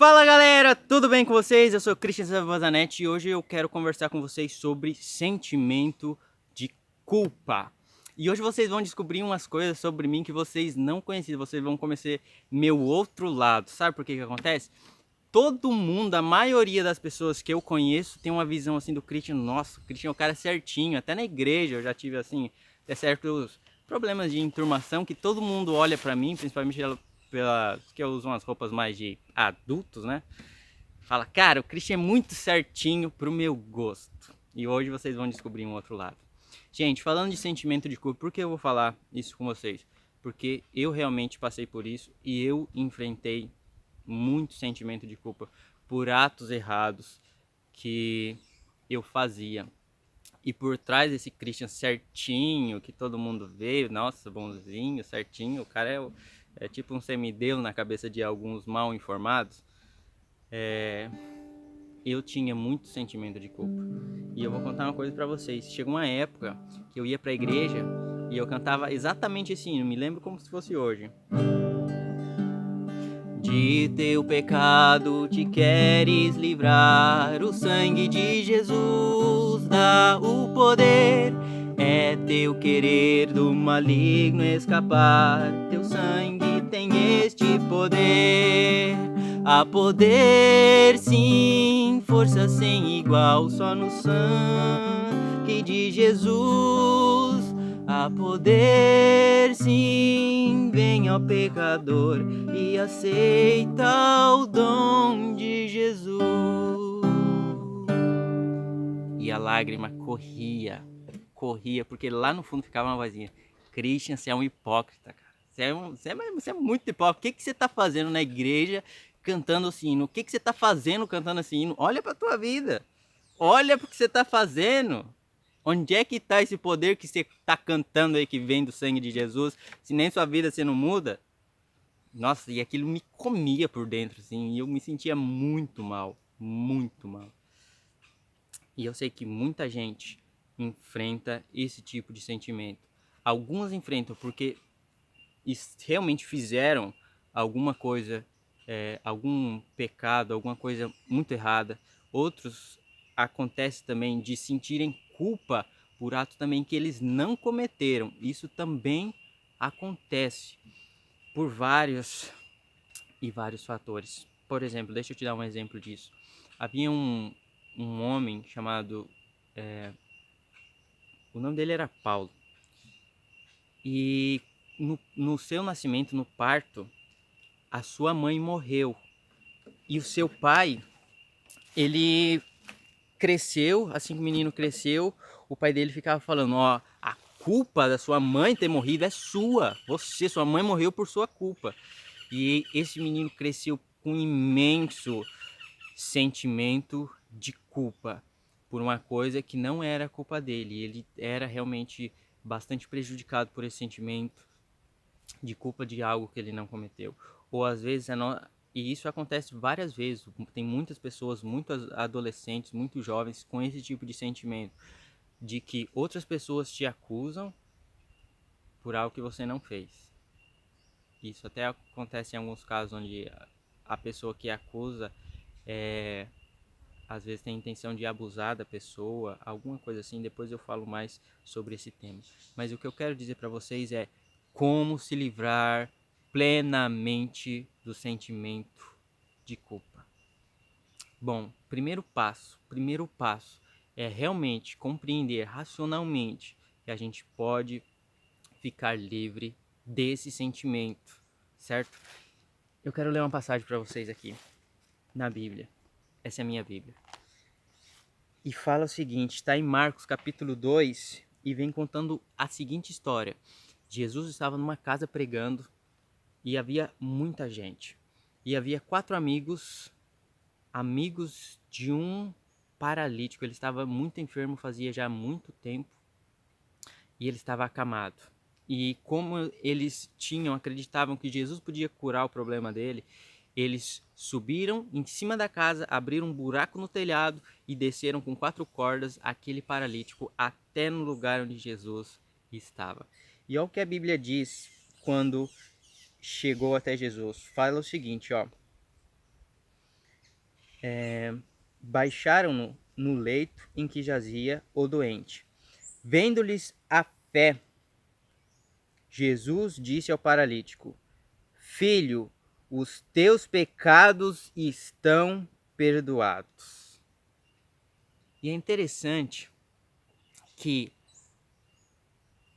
Fala galera, tudo bem com vocês? Eu sou Christian Savazanetti e hoje eu quero conversar com vocês sobre sentimento de culpa. E hoje vocês vão descobrir umas coisas sobre mim que vocês não conheciam, vocês vão conhecer meu outro lado. Sabe por que que acontece? Todo mundo, a maioria das pessoas que eu conheço tem uma visão assim do Christian. Nossa, o Christian é o cara certinho, até na igreja eu já tive assim, até certos problemas de enturmação que todo mundo olha pra mim, principalmente que eu uso umas roupas mais de adultos, né? Fala, cara, o Christian é muito certinho pro meu gosto. E hoje vocês vão descobrir um outro lado. Gente, falando de sentimento de culpa, por que eu vou falar isso com vocês? Porque eu realmente passei por isso e eu enfrentei muito sentimento de culpa por atos errados que eu fazia. E por trás desse Christian certinho, que todo mundo vê, nossa, bonzinho, certinho, o cara é tipo um semideus na cabeça de alguns mal informados. Eu tinha muito sentimento de culpa. E eu vou contar uma coisa pra vocês. Chegou uma época que eu ia pra igreja e eu cantava exatamente esse hino, me lembro como se fosse hoje. De teu pecado te queres livrar, o sangue de Jesus dá o poder. É teu querer do maligno escapar, teu sangue tem este poder. Há poder sim, força sem igual, só no sangue de Jesus. Há poder sim, vem ao pecador e aceita o dom de Jesus. E a lágrima corria, porque lá no fundo ficava uma vozinha: Christian, você é um hipócrita, cara. Você é muito hipócrita. O que você tá fazendo na igreja cantando esse hino? O que você tá fazendo cantando esse hino? Olha pra tua vida. Olha pro que você tá fazendo. Onde é que tá esse poder que você tá cantando aí que vem do sangue de Jesus? Se nem sua vida você não muda? Nossa, e aquilo me comia por dentro, assim, e eu me sentia muito mal, muito mal. E eu sei que muita gente enfrenta esse tipo de sentimento. Algumas enfrentam porque realmente fizeram alguma coisa, algum pecado, alguma coisa muito errada. Outros acontece também de sentirem culpa por ato também que eles não cometeram. Isso também acontece por vários fatores. Por exemplo, deixa eu te dar um exemplo disso. Havia um homem chamado, o nome dele era Paulo, e no seu nascimento, no parto, a sua mãe morreu. E o seu pai, ele cresceu, assim que o menino cresceu, o pai dele ficava falando: ó, a culpa da sua mãe ter morrido é sua. Sua mãe morreu por sua culpa. E esse menino cresceu com um imenso sentimento de culpa por uma coisa que não era culpa dele. Ele era realmente bastante prejudicado por esse sentimento de culpa de algo que ele não cometeu. Ou às vezes e isso acontece várias vezes. Tem muitas pessoas, muitos adolescentes, muitos jovens com esse tipo de sentimento de que outras pessoas te acusam por algo que você não fez. Isso até acontece em alguns casos onde a pessoa que acusa às vezes tem a intenção de abusar da pessoa, alguma coisa assim. Depois eu falo mais sobre esse tema. Mas o que eu quero dizer para vocês é como se livrar plenamente do sentimento de culpa. Bom, primeiro passo é realmente compreender racionalmente que a gente pode ficar livre desse sentimento, certo? Eu quero ler uma passagem para vocês aqui na Bíblia. Essa é a minha Bíblia. E fala o seguinte, está em Marcos capítulo 2 e vem contando a seguinte história. Jesus estava numa casa pregando e havia muita gente. E havia 4 amigos de um paralítico. Ele estava muito enfermo, fazia já muito tempo, e ele estava acamado. E como eles acreditavam que Jesus podia curar o problema dele, eles subiram em cima da casa, abriram um buraco no telhado e desceram com 4 cordas aquele paralítico até no lugar onde Jesus estava. E olha o que a Bíblia diz quando chegou até Jesus. Fala o seguinte, ó. baixaram-no no leito em que jazia o doente. Vendo-lhes a fé, Jesus disse ao paralítico: Filho, os teus pecados estão perdoados. E é interessante que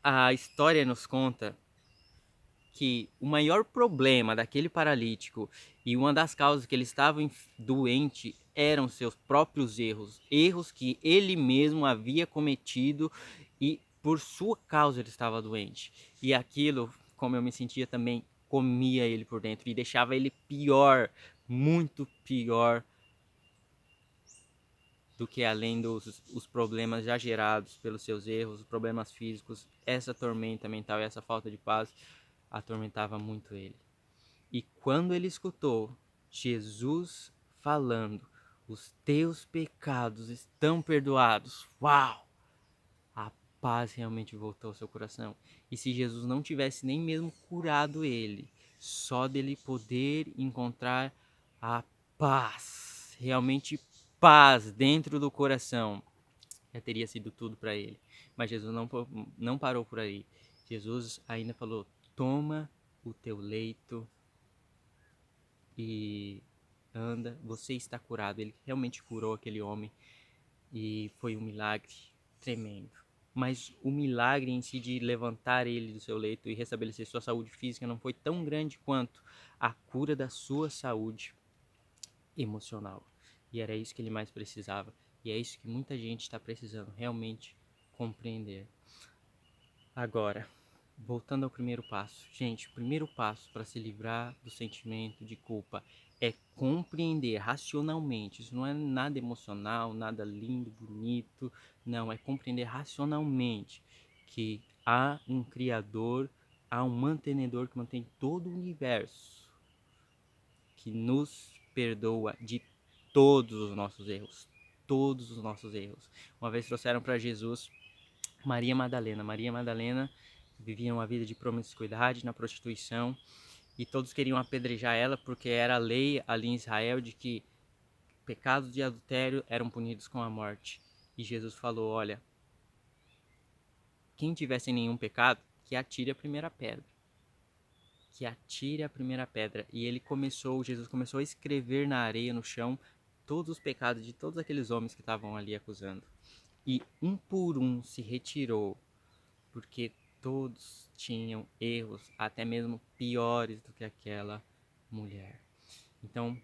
a história nos conta que o maior problema daquele paralítico e uma das causas que ele estava doente eram seus próprios erros, erros que ele mesmo havia cometido e por sua causa ele estava doente. E aquilo, como eu me sentia também, comia ele por dentro e deixava ele pior, muito pior do que além dos problemas já gerados pelos seus erros, os problemas físicos, essa tormenta mental e essa falta de paz atormentava muito ele. E quando ele escutou Jesus falando, os teus pecados estão perdoados, uau! A paz realmente voltou ao seu coração. E se Jesus não tivesse nem mesmo curado ele, só dele poder encontrar a paz, realmente paz dentro do coração, já teria sido tudo para ele. Mas Jesus não parou por aí. Jesus ainda falou: toma o teu leito e anda, você está curado. Ele realmente curou aquele homem e foi um milagre tremendo. Mas o milagre em si de levantar ele do seu leito e restabelecer sua saúde física não foi tão grande quanto a cura da sua saúde emocional. E era isso que ele mais precisava. E é isso que muita gente está precisando realmente compreender. Agora, voltando ao primeiro passo. Gente, o primeiro passo para se livrar do sentimento de culpa é compreender racionalmente. Isso não é nada emocional, nada lindo, bonito. Não, é compreender racionalmente que há um Criador, há um mantenedor que mantém todo o universo, que nos perdoa de todos os nossos erros. Todos os nossos erros. Uma vez trouxeram para Jesus Maria Madalena. Maria Madalena vivia uma vida de promiscuidade na prostituição e todos queriam apedrejar ela porque era a lei ali em Israel de que pecados de adultério eram punidos com a morte. E Jesus falou: olha, quem tiver sem nenhum pecado, que atire a primeira pedra. Que atire a primeira pedra. E Jesus começou a escrever na areia, no chão, todos os pecados de todos aqueles homens que estavam ali acusando. E um por um se retirou, porque todos tinham erros, até mesmo piores do que aquela mulher. Então,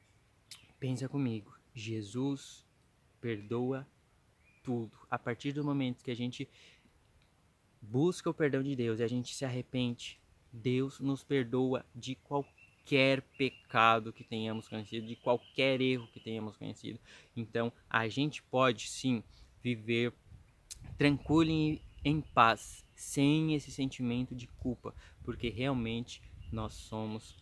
pensa comigo, Jesus perdoa tudo. A partir do momento que a gente busca o perdão de Deus e a gente se arrepende, Deus nos perdoa de qualquer pecado que tenhamos conhecido, de qualquer erro que tenhamos conhecido. Então, a gente pode sim viver tranquilo e em paz, sem esse sentimento de culpa, porque realmente nós somos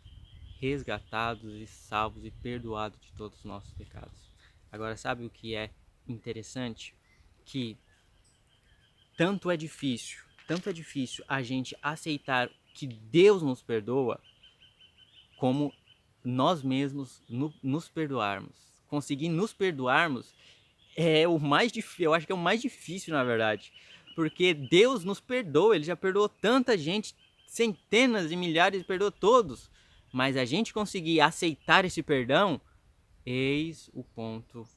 resgatados e salvos e perdoados de todos os nossos pecados. Agora, sabe o que é interessante? Que tanto é difícil a gente aceitar que Deus nos perdoa, como nós mesmos nos perdoarmos. Conseguir nos perdoarmos é o mais difícil, eu acho que é o mais difícil, na verdade. Porque Deus nos perdoa, Ele já perdoou tanta gente, centenas e milhares, perdoou todos. Mas a gente conseguir aceitar esse perdão, eis o ponto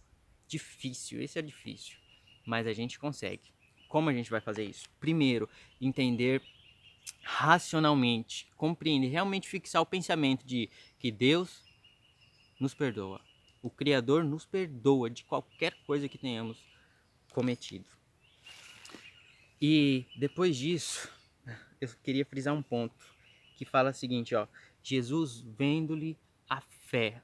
difícil, esse é difícil. Mas a gente consegue. Como a gente vai fazer isso? Primeiro, entender racionalmente, compreender, realmente fixar o pensamento de que Deus nos perdoa. O Criador nos perdoa de qualquer coisa que tenhamos cometido. E depois disso, eu queria frisar um ponto que fala o seguinte, ó: Jesus vendo-lhe a fé.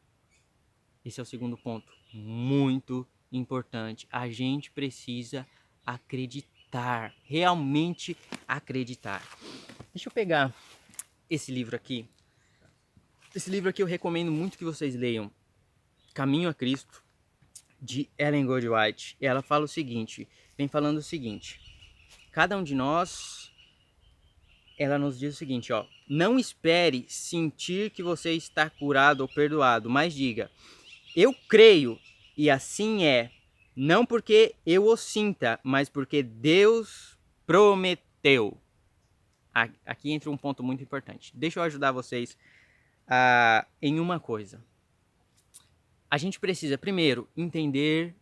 Esse é o segundo ponto, muito importante. A gente precisa acreditar, realmente acreditar. Deixa eu pegar esse livro aqui. Esse livro aqui eu recomendo muito que vocês leiam. Caminho a Cristo, de Ellen Goldwhite. Ela fala o seguinte, vem falando o seguinte: cada um de nós, ela nos diz o seguinte, ó: não espere sentir que você está curado ou perdoado, mas diga: eu creio e assim é. Não porque eu o sinta, mas porque Deus prometeu. Aqui entra um ponto muito importante. Deixa eu ajudar vocês em uma coisa. A gente precisa, primeiro, entender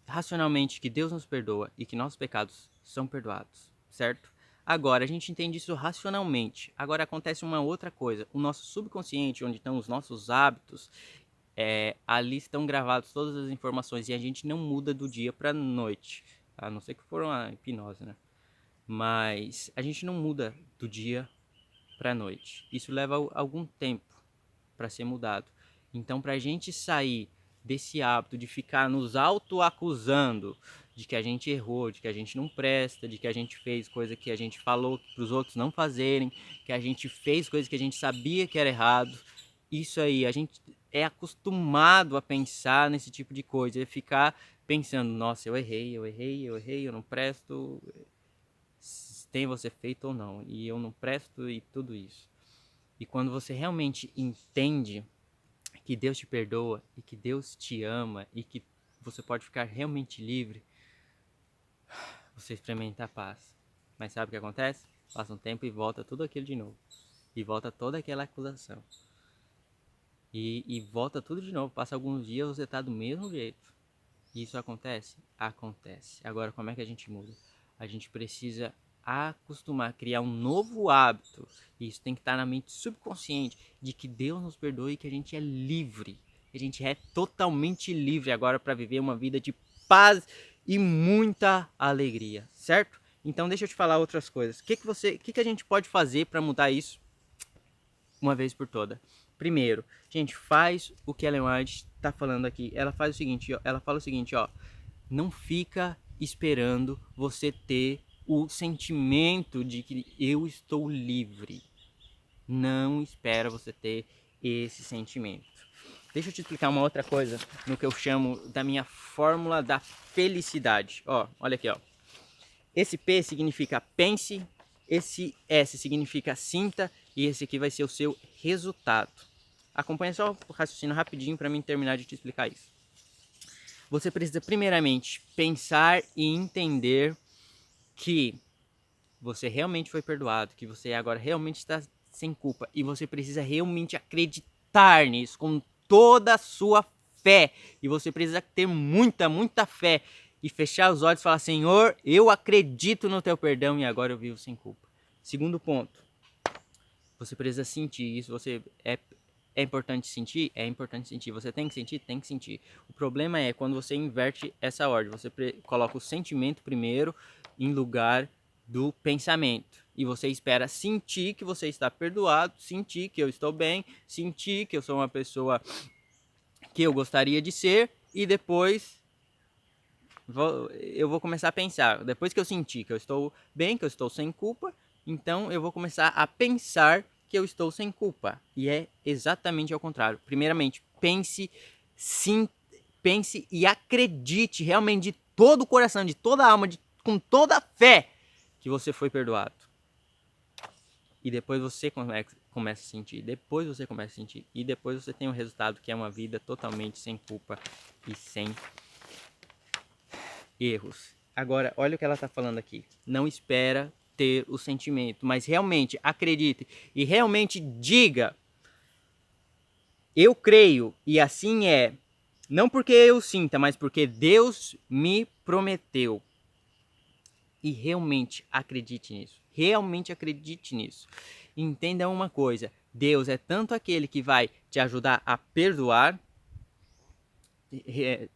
racionalmente que Deus nos perdoa e que nossos pecados são perdoados, certo? Agora, a gente entende isso racionalmente. Agora acontece uma outra coisa. O nosso subconsciente, onde estão os nossos hábitos, ali estão gravadas todas as informações e a gente não muda do dia para noite. A não ser que for uma hipnose, né? Mas a gente não muda do dia para noite. Isso leva algum tempo para ser mudado. Então, para a gente sair desse hábito de ficar nos auto-acusando de que a gente errou, de que a gente não presta, de que a gente fez coisa que a gente falou para os outros não fazerem, que a gente fez coisa que a gente sabia que era errado, isso aí, a gente é acostumado a pensar nesse tipo de coisa, e ficar pensando, nossa, eu errei, eu não presto, tem você feito ou não, e eu não presto e tudo isso. E quando você realmente entende que Deus te perdoa e que Deus te ama e que você pode ficar realmente livre, você experimenta a paz. Mas sabe o que acontece? Passa um tempo e volta tudo aquilo de novo. E volta toda aquela acusação. E volta tudo de novo. Passa alguns dias, você está do mesmo jeito. E isso acontece? Acontece. Agora, como é que a gente muda? A gente precisa acostumar, criar um novo hábito. E isso tem que estar na mente subconsciente de que Deus nos perdoe e que a gente é livre. A gente é totalmente livre agora para viver uma vida de paz e muita alegria, certo? Então deixa eu te falar outras coisas. O que a gente pode fazer para mudar isso uma vez por toda? Primeiro, gente, faz o que a Ellen White está falando aqui. Ela faz o seguinte, ela fala o seguinte, ó, não fica esperando você ter o sentimento de que eu estou livre. Não espera você ter esse sentimento. Deixa eu te explicar uma outra coisa no que eu chamo da minha fórmula da felicidade. Ó, olha aqui, ó. Esse P significa pense, esse S significa sinta e esse aqui vai ser o seu resultado. Acompanha só o raciocínio rapidinho para mim terminar de te explicar isso. Você precisa primeiramente pensar e entender que você realmente foi perdoado, que você agora realmente está sem culpa e você precisa realmente acreditar nisso com toda a sua fé. E você precisa ter muita fé e fechar os olhos e falar: Senhor, eu acredito no teu perdão e agora eu vivo sem culpa. Segundo ponto, você precisa sentir isso. É importante sentir? É importante sentir. Você tem que sentir? Tem que sentir. O problema é quando você inverte essa ordem. Você coloca o sentimento primeiro em lugar do pensamento. E você espera sentir que você está perdoado, sentir que eu estou bem, sentir que eu sou uma pessoa que eu gostaria de ser e depois eu vou começar a pensar. Depois que eu sentir que eu estou bem, que eu estou sem culpa, então eu vou começar a pensar que eu estou sem culpa. E é exatamente ao contrário. Primeiramente, pense e acredite realmente de todo o coração, de toda a alma, com toda a fé que você foi perdoado. E depois você começa a sentir, depois você começa a sentir, e depois você tem um resultado que é uma vida totalmente sem culpa e sem erros. Agora, olha o que ela está falando aqui. Não espera ter o sentimento, mas realmente acredite e realmente diga: eu creio e assim é. Não porque eu sinta, mas porque Deus me prometeu. E realmente acredite nisso. Realmente acredite nisso. Entenda uma coisa: Deus é tanto aquele que vai te ajudar a perdoar,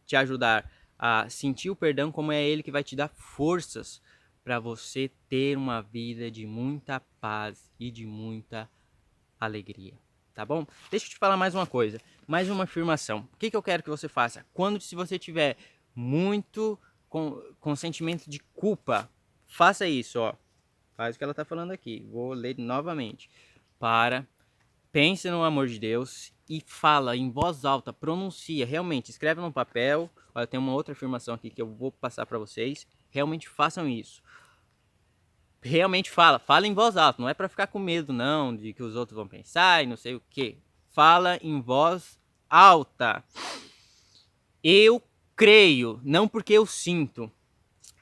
te ajudar a sentir o perdão, como é Ele que vai te dar forças para você ter uma vida de muita paz e de muita alegria. Tá bom? Deixa eu te falar mais uma coisa, mais uma afirmação. O que eu quero que você faça? Se você tiver muito com sentimento de culpa, faça isso, ó. Faz o que ela está falando aqui. Vou ler novamente. Pense no amor de Deus e fala em voz alta, pronuncia, realmente, escreve no papel. Olha, tem uma outra afirmação aqui que eu vou passar para vocês. Realmente façam isso. Realmente fala em voz alta, não é para ficar com medo não, de que os outros vão pensar e não sei o que. Fala em voz alta. Eu creio, não porque eu sinto,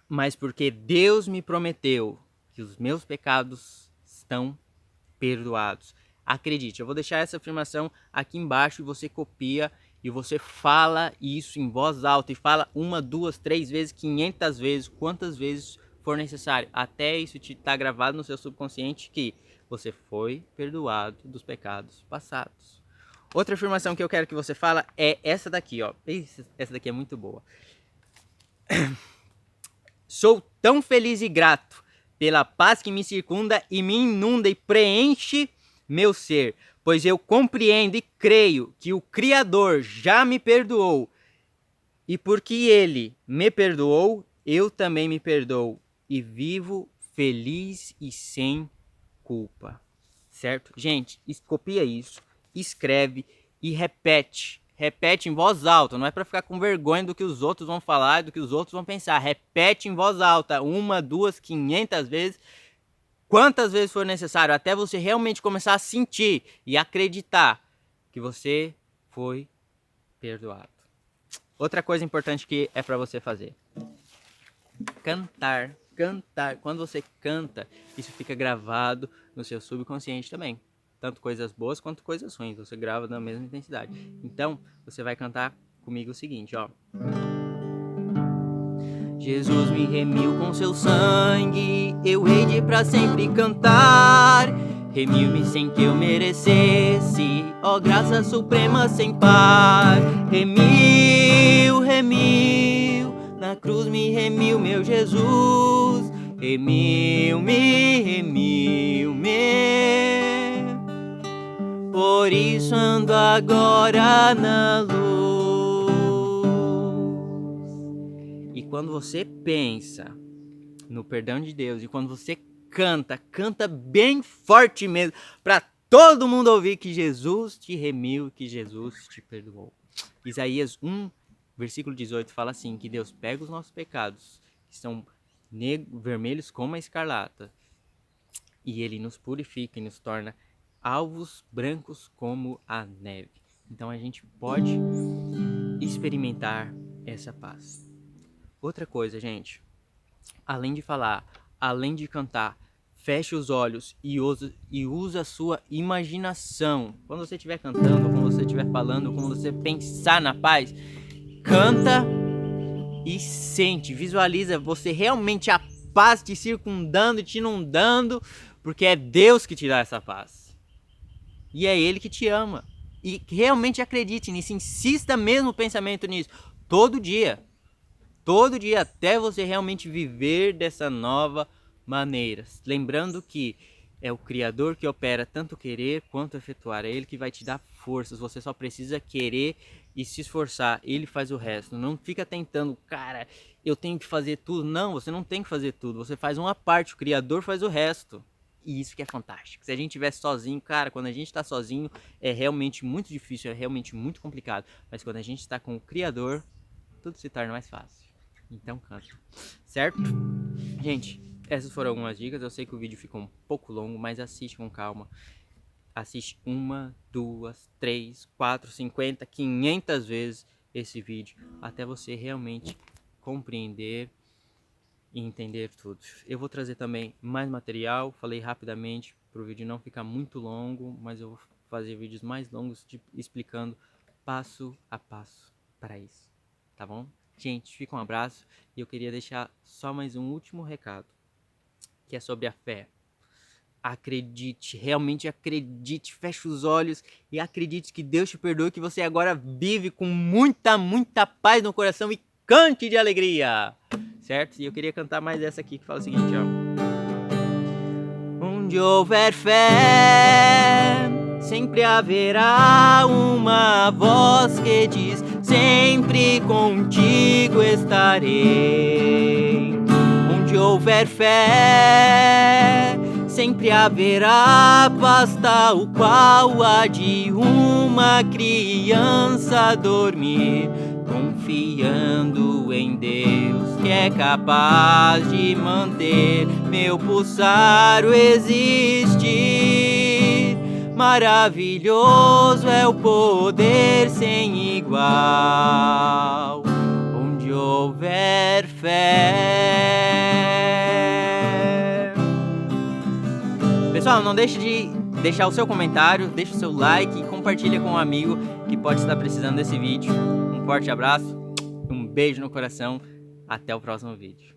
mas porque Deus me prometeu que os meus pecados estão perdoados. Acredite, eu vou deixar essa afirmação aqui embaixo e você copia e você fala isso em voz alta e fala 1, 2, 3 vezes, 500 vezes, quantas vezes for necessário, até isso te estar gravado no seu subconsciente que você foi perdoado dos pecados passados. Outra afirmação que eu quero que você fala é essa daqui, ó. Essa daqui é muito boa. Sou tão feliz e grato pela paz que me circunda e me inunda e preenche meu ser, pois eu compreendo e creio que o Criador já me perdoou, e porque Ele me perdoou, eu também me perdoo e vivo feliz e sem culpa. Certo? Gente, copia isso, escreve e repete. Repete em voz alta, não é para ficar com vergonha do que os outros vão falar, do que os outros vão pensar. Repete em voz alta, 1, 2, 500 vezes, quantas vezes for necessário, até você realmente começar a sentir e acreditar que você foi perdoado. Outra coisa importante que é para você fazer: cantar. Cantar. Quando você canta, isso fica gravado no seu subconsciente também. Tanto coisas boas quanto coisas ruins. Você grava na mesma intensidade. Então, você vai cantar comigo o seguinte, ó. Jesus me remiu com seu sangue, eu hei de pra sempre cantar. Remiu-me sem que eu merecesse, ó graça suprema sem par. Remiu, na cruz me remiu meu Jesus. Remiu-me, por isso ando agora na luz. E quando você pensa no perdão de Deus, e quando você canta bem forte mesmo, para todo mundo ouvir que Jesus te remiu, que Jesus te perdoou. Isaías 1, versículo 18 fala assim, que Deus pega os nossos pecados, que são vermelhos como a escarlata, e Ele nos purifica e nos torna alvos brancos como a neve. Então a gente pode experimentar essa paz. Outra coisa, gente, além de falar, além de cantar, feche os olhos e usa a sua imaginação. Quando você estiver cantando, quando você estiver falando, quando você pensar na paz, canta e sente, visualiza você realmente a paz te circundando e te inundando, porque é Deus que te dá essa paz. E é Ele que te ama. E realmente acredite nisso, insista mesmo no pensamento nisso, todo dia, até você realmente viver dessa nova maneira. Lembrando que é o Criador que opera tanto querer quanto efetuar, é Ele que vai te dar forças, você só precisa querer e se esforçar, Ele faz o resto. Não fica tentando, cara, eu tenho que fazer tudo. Não, você não tem que fazer tudo, você faz uma parte, o Criador faz o resto. E isso que é fantástico. Se a gente estivesse sozinho, cara, quando a gente está sozinho é realmente muito difícil, é realmente muito complicado. Mas quando a gente está com o Criador, tudo se torna mais fácil. Então canta, certo? Gente, essas foram algumas dicas. Eu sei que o vídeo ficou um pouco longo, mas assiste com calma. Assiste 1, 2, 3, 4, 50, 500 vezes esse vídeo, até você realmente compreender e entender tudo. Eu vou trazer também mais material, falei rapidamente para o vídeo não ficar muito longo, mas eu vou fazer vídeos mais longos explicando passo a passo para isso, tá bom? Gente, fica um abraço e eu queria deixar só mais um último recado, que é sobre a fé. Acredite, realmente acredite, feche os olhos e acredite que Deus te perdoe, que você agora vive com muita paz no coração e cante de alegria, certo? E eu queria cantar mais essa aqui que fala o seguinte, ó. Onde houver fé, sempre haverá uma voz que diz: sempre contigo estarei. Onde houver fé, sempre haverá paz tal qual a de uma criança dormir, confiando em Deus que é capaz de manter meu pulsar o existir. Maravilhoso é o poder sem igual. fé. Pessoal, não deixe de deixar o seu comentário, deixe o seu like e compartilha com um amigo que pode estar precisando desse vídeo. Um forte abraço, um beijo no coração, até o próximo vídeo.